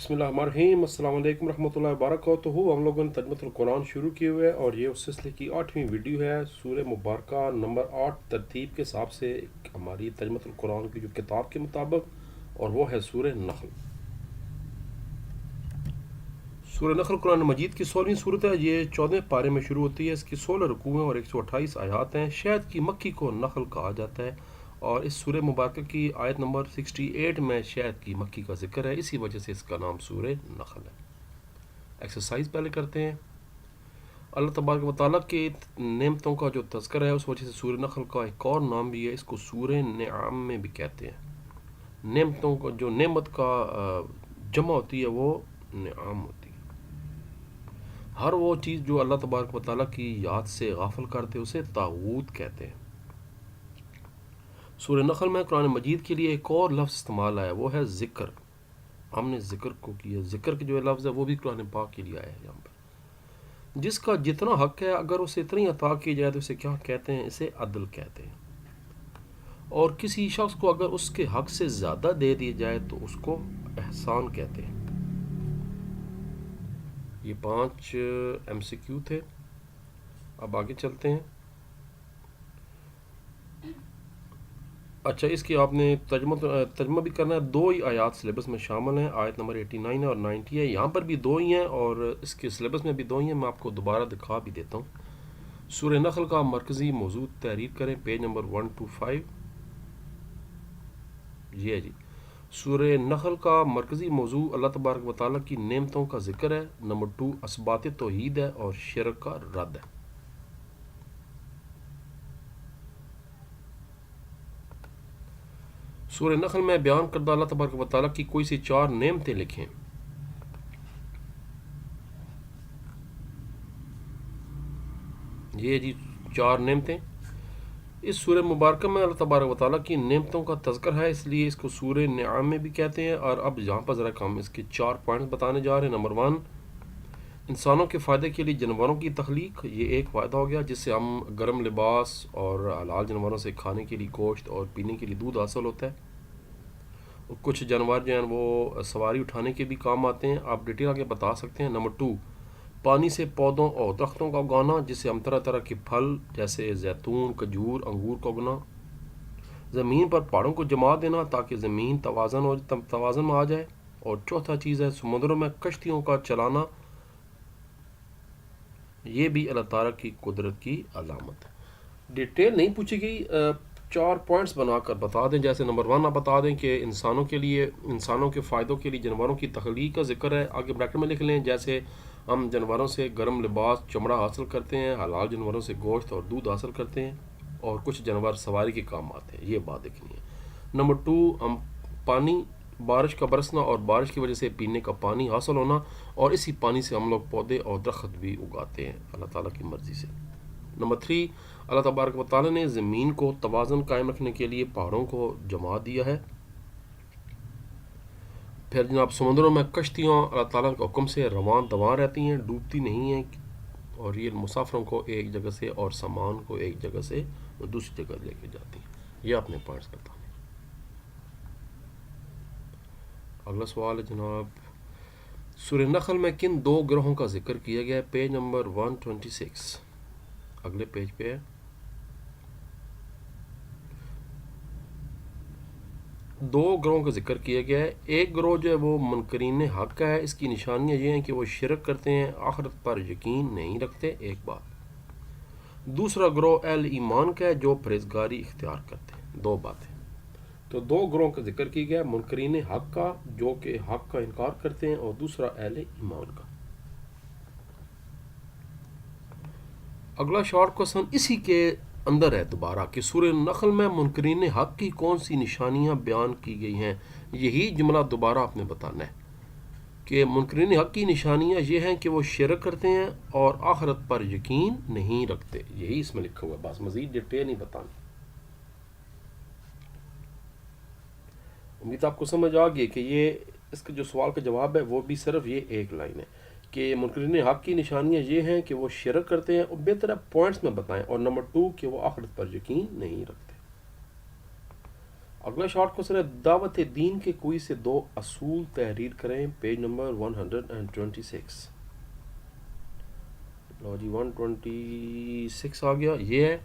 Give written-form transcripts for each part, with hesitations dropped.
बिस्मिल्लाहिर्रहमानिर्रहीम। अस्सलाम वालेकुम रहमतुल्लाहि व बरकातुहू। हम लोगों ने तर्जुमतुल कुरान शुरू किए हुए हैं और ये उस सिलसिले की 8वीं वीडियो है। सूरह मुबारक नंबर 8 तरतीब के हिसाब से हमारी तर्जुमतुल कुरान की जो किताब के मुताबिक, और वो है सूरह नखल। सूरह नखल कुरान मजीद की 16वीं सूरत है। ये 14वें पारे में शुरू होती है। इसकी 16 रुकू हैं और 128 आयात हैं। शहद की मक्खी को नखल कहा जाता है और इस सूरह मुबारक की आयत नंबर 68 में शहद की मक्खी का जिक्र है, इसी वजह से इसका नाम सूरह नखल है। एक्सरसाइज पहले करते हैं। अल्लाह तबारक व तआला के नेमतों का जो तज़किरा है उस वजह से सूरह नखल का एक और नाम भी है, इसको सूरह निआम में भी कहते हैं। नेमतों को जो नेमत का जमा होती है वो निआम होती है। हर वो चीज़ जो अल्लाह तबारक व तआला की याद से गाफिल करते उसे तागूत कहते हैं। सूरह नखल में कुरान मजीद के लिए एक और लफ्ज़ इस्तेमाल आया, वो है ज़िक्र। हमने ज़िक्र को किया। ज़िक्र के जो लफ्ज़ है वो भी कुरान पाक के लिए आया है। यहाँ पर जिसका जितना हक है अगर उसे इतनी अता की जाए तो इसे क्या कहते हैं? इसे अदल कहते हैं। और किसी शख्स को अगर उसके हक से ज़्यादा दे दिया जाए तो उसको एहसान कहते हैं। ये 5 MCQ थे। अब आगे चलते हैं। अच्छा, इसकी आपने तर्जुमा भी करना है। 2 ही आयात सिलेबस में शामिल हैं, आयत नंबर 89 है और 90 है। यहाँ पर भी 2 ही हैं और इसके सिलेबस में भी 2 ही हैं। मैं आपको दोबारा दिखा भी देता हूँ। सूरह नखल का मरकज़ी मौजू तहरीर करें, पेज नंबर 125। ये है जी। सूरह नखल का मरकज़ी मौजू अल्लाह तबारक व तआला की नेमतों का जिक्र है। नंबर 2 असबात तौहीद है और शिरक का रद्द है। सूरह नखल में बयान करदा अल्लाह तबारक व तआला की कोई सी 4 नेमतें लिखें। ये जी 4 नेमतें इस सूरह मुबारक में अल्लाह तबारक व तआला की नेमतों का तज़किर है, इसलिए इसको सूरह निआम में भी कहते हैं। और अब यहाँ पर ज़रा हम इसके 4 पॉइंट्स बताने जा रहे हैं। नंबर 1, इंसानों के फ़ायदे के लिए जानवरों की तख्लीक। ये एक फ़ायदा हो गया जिससे हम गर्म लिबास और हलाल जानवरों से खाने के लिए गोश्त और पीने के लिए दूध हासिल होता है। कुछ जानवर जो हैं वो सवारी उठाने के भी काम आते हैं। आप डिटेल आगे बता सकते हैं। नंबर 2, पानी से पौधों और दरख्तों का उगाना जिससे हम तरह तरह के फल जैसे जैतून, खजूर, अंगूर का उगना। ज़मीन पर पहाड़ों को जमा देना ताकि ज़मीन तवाज़न में आ जाए। और चौथा चीज़ है समुद्रों में कश्तियों का चलाना, ये भी अल्लाह ताला की कुदरत की अलामत है। डिटेल नहीं पूछी गई, 4 पॉइंट्स बनाकर बता दें। जैसे नंबर 1 आप बता दें कि इंसानों के लिए, इंसानों के फ़ायदों के लिए जानवरों की तख्लीक का जिक्र है। आगे ब्रैकेट में लिख लें, जैसे हम जानवरों से गर्म लिबास, चमड़ा हासिल करते हैं, हलाल जानवरों से गोश्त और दूध हासिल करते हैं, और कुछ जानवर सवारी के काम आते हैं। ये बात देखनी है। नंबर 2, हम पानी, बारिश का बरसना और बारिश की वजह से पीने का पानी हासिल होना, और इसी पानी से हम लोग पौधे और दरख्त भी उगाते हैं अल्लाह ताला की मर्ज़ी से। नंबर 3, अल्लाह तबारक व तआला ने ज़मीन को तवाज़न कायम रखने के लिए पहाड़ों को जमा दिया है। फिर जनाब समुद्रों में कश्तियाँ अल्लाह ताला के हुक्म से रवान दवां रहती हैं, डूबती नहीं हैं, और ये मुसाफिरों को एक जगह से और सामान को एक जगह से दूसरी जगह लेके जाती हैं। ये अपने पॉइंट्स बताने। अगला सवाल है जनाब, सूरह नखल में किन 2 ग्रोहों का जिक्र किया गया है? पेज नंबर 126 अगले पेज पे है। 2 ग्रोहों का जिक्र किया गया है। एक ग्रोह जो है वो मुनकरीन हक का है। इसकी निशानियाँ ये हैं कि वो शिरक करते हैं, आखिरत पर यकीन नहीं रखते, एक बात। दूसरा ग्रोह अहले ईमान का है जो परहेज़गारी इख्तियार करते हैं। 2 बातें। तो 2 ग्रोहों का जिक्र किया गया, मुनकरीन हक का जो कि हक का इनकार करते हैं, और दूसरा अहले ईमान का। अगला शॉर्ट क्वेश्चन इसी के अंदर है दोबारा कि सूरह नखल में मुनकरीन हक की कौन सी निशानियां बयान की गई हैं। यही जुमला दोबारा आपने बताना है कि मुनकरीन हक की निशानियां ये हैं कि वो शिरक करते हैं और आखिरत पर यकीन नहीं रखते। यही इसमें लिखा हुआ है, बस मजीद डिटेल नहीं बतानी। उम्मीद आपको समझ आ गई कि ये इसका जो सवाल का जवाब है वो भी सिर्फ ये एक लाइन है कि मुनकरीन हक की निशानियां ये हैं कि वो शिरक करते हैं, और बेहतर है पॉइंट्स में बताएं। और नंबर 2 कि वो आखिरत पर यकीन नहीं रखते। اگلا شارٹ کوسچن ہے دعوت دین کے کوئی سے 2 اصول تحریر کریں، پیج نمبر 126. لو جی 126 آ گیا. یہ ہے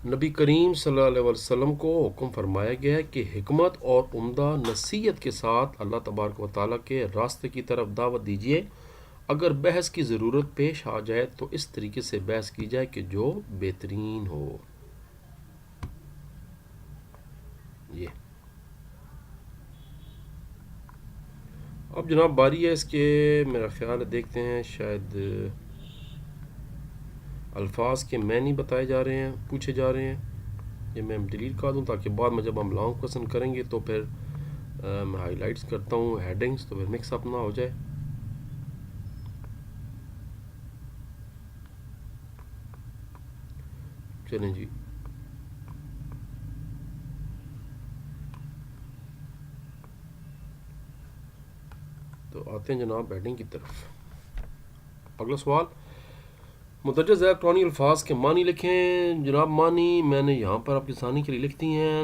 نبی کریم صلی اللہ علیہ وسلم کو حکم فرمایا گیا ہے کہ حکمت اور عمدہ نصیحت کے ساتھ اللہ تبارک و تعالیٰ کے راستے کی طرف دعوت دیجیے. اگر بحث کی ضرورت پیش آ جائے تو اس طریقے سے بحث کی جائے کہ جو بہترین ہو. یہ اب جناب باری ہے اس کے، میرا خیال ہے دیکھتے ہیں، شاید الفاظ کے معنی بتائے جا رہے ہیں، پوچھے جا رہے ہیں. یہ میں ڈیلیٹ کر دوں تاکہ بعد میں جب ہم لانگ کوسچن کریں گے تو پھر میں ہائی لائٹس کرتا ہوں ہیڈنگس، تو پھر مکس اپ نہ ہو جائے. چلیں جی، تو آتے ہیں جناب ہیڈنگ کی طرف. اگلا سوال، مدرجہ ذیل قرآنی الفاظ کے معنی لکھیں. جناب معنی میں نے یہاں پر آپ کی آسانی کے لیے لکھ دی ہیں،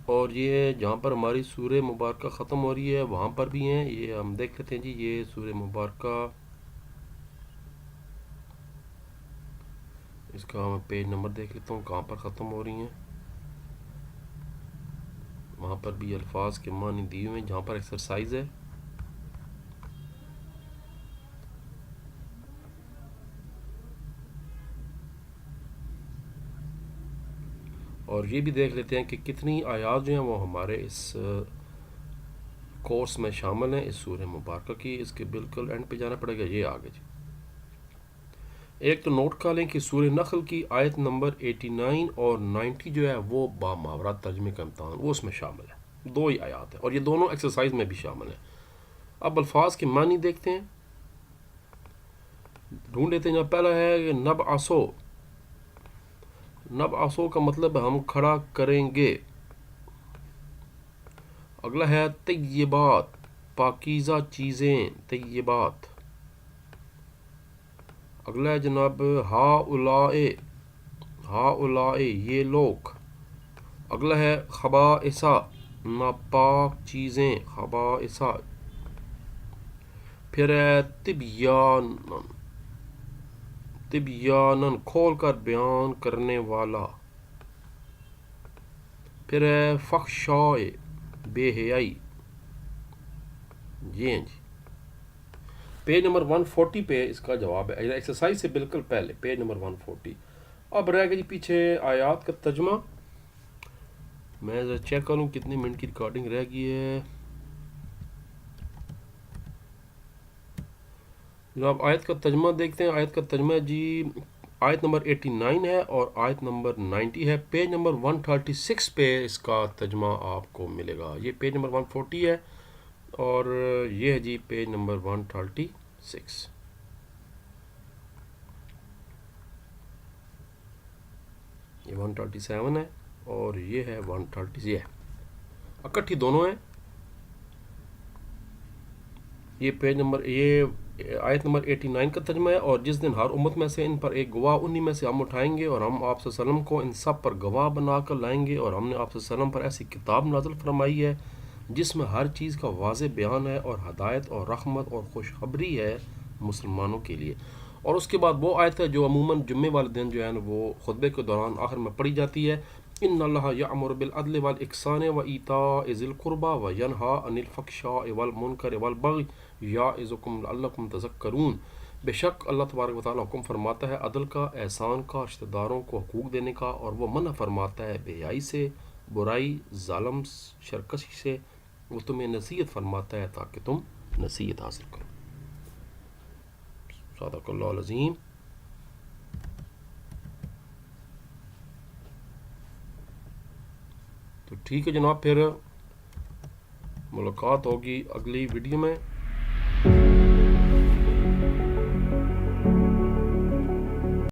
اور یہ جہاں پر ہماری سورہ مبارکہ ختم ہو رہی ہے وہاں پر بھی ہیں. یہ ہم دیکھ لیتے ہیں جی. یہ سورہ مبارکہ، اس کا میں پیج نمبر دیکھ لیتا ہوں کہاں پر ختم ہو رہی ہیں. وہاں پر بھی الفاظ کے معنی دیے ہوئے ہیں جہاں پر ایکسرسائز ہے. اور یہ بھی دیکھ لیتے ہیں کہ کتنی آیات جو ہیں وہ ہمارے اس کورس میں شامل ہیں اس سورہ مبارکہ کی. اس کے بالکل اینڈ پہ جانا پڑے گا. یہ آگے جی، ایک تو نوٹ کر لیں کہ سورہ نخل کی آیت نمبر 89 اور 90 جو ہے وہ باماورہ ترجمے کا امتحان وہ اس میں شامل ہے. 2 ہی آیات ہیں اور یہ دونوں ایکسرسائز میں بھی شامل ہیں. اب الفاظ کے معنی دیکھتے ہیں، ڈھونڈ لیتے ہیں. پہلا ہے نب آسو. نب آسو کا مطلب ہم کھڑا کریں گے. اگلا ہے طیبات، پاکیزہ چیزیں، طیبات. اگلا ہے جناب ہا اولائے، ہا اولائے یہ لوگ. اگلا ہے خبائثہ، ناپاک چیزیں، خبائثہ. پھر ہے تبیانن، تبیانن کھول کر بیان کرنے والا. پھر ہے فحشائے، بے حیائی. جی ہیں جی، پیج نمبر 140 پہ اس کا جواب ہے ایکسرسائز سے بالکل پہلے، پیج نمبر 140. اب رہ گئی جی پیچھے آیات کا ترجمہ. میں ذرا چیک کروں کتنے منٹ کی ریکارڈنگ رہ گئی ہے. جناب آیت کا ترجمہ دیکھتے ہیں. آیت کا ترجمہ جی آیت نمبر 89 ہے اور آیت نمبر 90 ہے. پیج نمبر 136 پہ اس کا ترجمہ آپ کو ملے گا. یہ پیج نمبر 140 ہے اور یہ ہے جی پیج نمبر 136. یہ 137 ہے اور یہ ہے 130. یہ اکٹھی دونوں ہیں. یہ پیج نمبر، یہ آیت نمبر 89 کا ترجمہ ہے. اور جس دن ہر امت میں سے ان پر ایک گواہ انہی میں سے ہم اٹھائیں گے اور ہم آپ صلی اللہ علیہ وسلم کو ان سب پر گواہ بنا کر لائیں گے. اور ہم نے آپ صلی اللہ علیہ وسلم پر ایسی کتاب نازل فرمائی ہے جس میں ہر چیز کا واضح بیان ہے اور ہدایت اور رحمت اور خوشخبری ہے مسلمانوں کے لیے. اور اس کے بعد وہ آیت ہے جو عموماً جمعے والے دن جو ہے نا وہ خطبے کے دوران آخر میں پڑھی جاتی ہے. ان اللہ یأمر بالعدل والاحسان وایتاء ذی القربى وینہی عن الفحشاء والمنکر والبغی یعظکم لعلکم تذکرون. بے شک اللہ تبارک و تعالیٰ حکم فرماتا ہے عدل کا، احسان کا، رشتہ داروں کو حقوق دینے کا، اور وہ منع فرماتا ہے بے حیائی سے، برائی، ظالم، شرکشی سے. وہ تمہیں نصیحت فرماتا ہے تاکہ تم نصیحت حاصل کرو. صدق اللہ العظیم. تو ٹھیک ہے جناب، پھر ملاقات ہوگی اگلی ویڈیو میں.